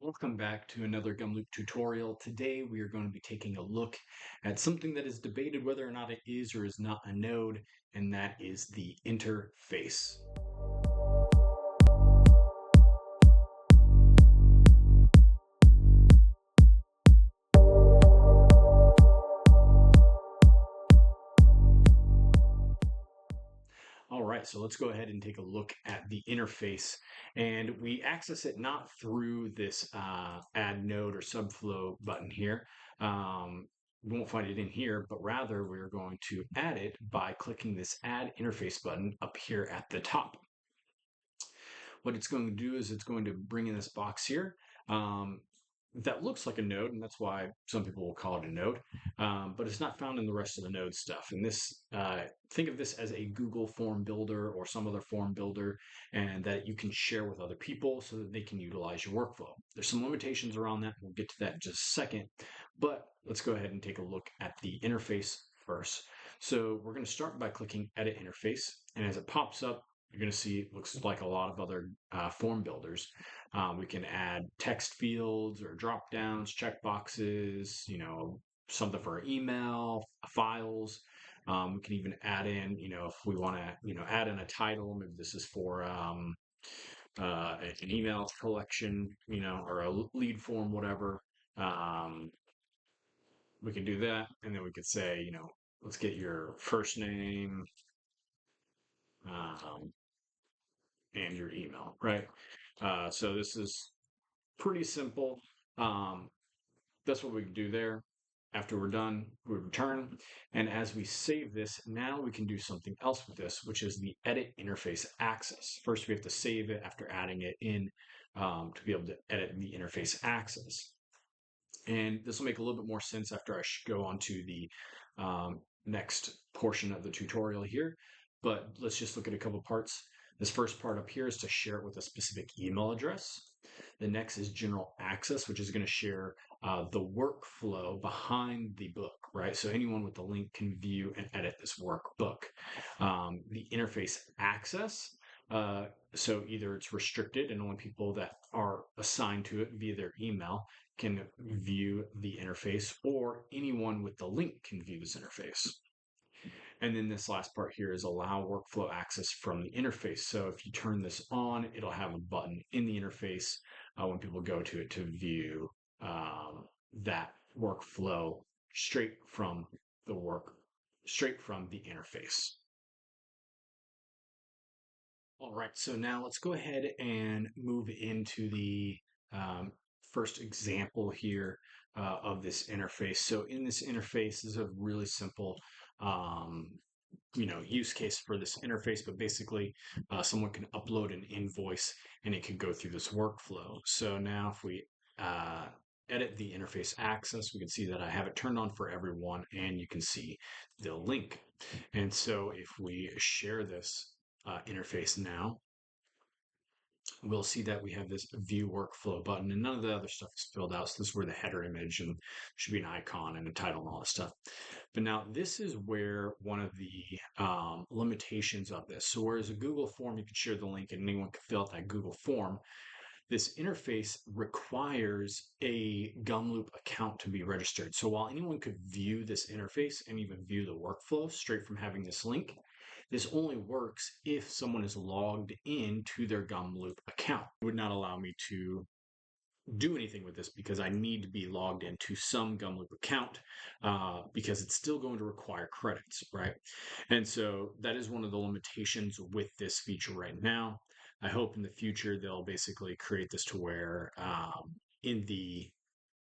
Welcome back to another Gumloop tutorial. Today we are going to be taking a look at something that is debated whether or not it is or is not a node, and that is the interface. All right, so let's go ahead and take a look at the interface. And we access it not through this add node or subflow button here. We won't find it in here, but rather we're going to add it by clicking this add interface button up here at the top. What it's going to do is it's going to bring in this box here. That looks like a node, and that's why some people will call it a node, but it's not found in the rest of the node stuff. And this, think of this as a Google form builder or some other form builder, and that you can share with other people so that they can utilize your workflow. There's some limitations around that. We'll get to that in just a second, but let's go ahead and take a look at the interface first. So we're going to start by clicking Edit Interface, and as it pops up, you're going to see it looks like a lot of other form builders. We can add text fields or drop downs, checkboxes, something for our email, files. We can even add in, if we want to, add in a title. Maybe this is for an email collection, or a lead form, whatever. Um, we can do that, and then we could say, let's get your first name um, and your email, right? So this is pretty simple. Um, that's what we can do there. After we're done, we return. And as we save this, now we can do something else with this, which is the edit interface access. First, we have to save it after adding it in to be able to edit the interface access. And this will make a little bit more sense after I go on to the next portion of the tutorial here. But let's just look at a couple parts. This first part up here is to share it with a specific email address. The next is general access, which is going to share the workflow behind the book, right? So anyone with the link can view and edit this workbook. The interface access, so either it's restricted and only people that are assigned to it via their email can view the interface, or anyone with the link can view this interface. And then this last part here is allow workflow access from the interface. So if you turn this on, it'll have a button in the interface when people go to it to view that workflow straight from the interface. All right, so now let's go ahead and move into the um, first example here of this interface. So in this interface is a really simple um, use case for this interface, but basically someone can upload an invoice and it can go through this workflow. So now if we uh, edit the interface access, we can see that I have it turned on for everyone, and you can see the link. And so if we share this interface now, we'll see that we have this view workflow button, and none of the other stuff is filled out. So this is where the header image and should be an icon and a title and all this stuff. But now this is where one of the limitations of this. So whereas a Google form, you can share the link and anyone can fill out that Google form, this interface requires a Gumloop account to be registered. So while anyone could view this interface and even view the workflow straight from having this link, this only works if someone is logged in to their Gumloop account. It would not allow me to do anything with this because I need to be logged into some Gumloop account because it's still going to require credits, right? And so that is one of the limitations with this feature right now. I hope in the future they'll basically create this to where in the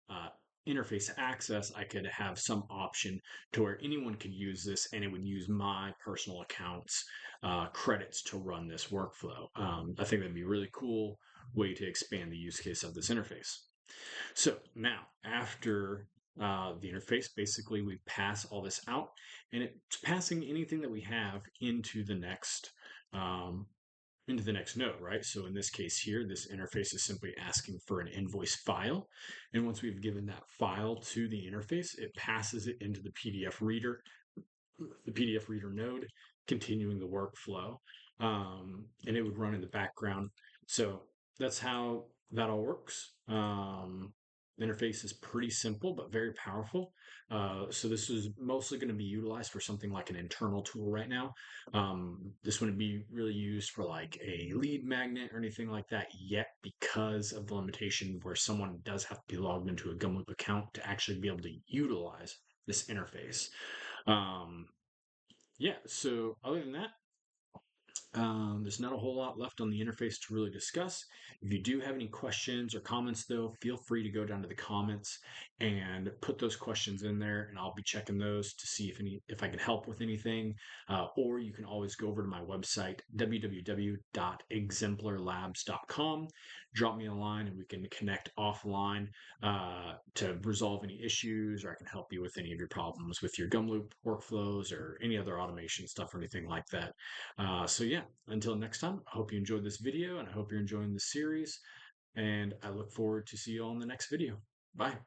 uh, interface access, I could have some option to where anyone could use this and it would use my personal accounts credits to run this workflow. I think that'd be a really cool way to expand the use case of this interface. So now, after the interface, basically we pass all this out, and it's passing anything that we have um, into the next node, right? So in this case here, this interface is simply asking for an invoice file. And once we've given that file to the interface, it passes it into the PDF reader node, continuing the workflow. And it would run in the background. So that's how that all works. The interface is pretty simple but very powerful. So this is mostly going to be utilized for something like an internal tool right now. This wouldn't be really used for like a lead magnet or anything like that yet because of the limitation where someone does have to be logged into a Gumloop account to actually be able to utilize this interface. Um, yeah, so other than that, there's not a whole lot left on the interface to really discuss. If you do have any questions or comments, though, feel free to go down to the comments and put those questions in there, and I'll be checking those to see if I can help with anything. Or you can always go over to my website www.exemplarlabs.com. Drop me a line, and we can connect offline to resolve any issues, or I can help you with any of your problems with your Gumloop workflows or any other automation stuff or anything like that. So yeah, until next time, I hope you enjoyed this video and I hope you're enjoying the series. And I look forward to see you all in the next video. Bye.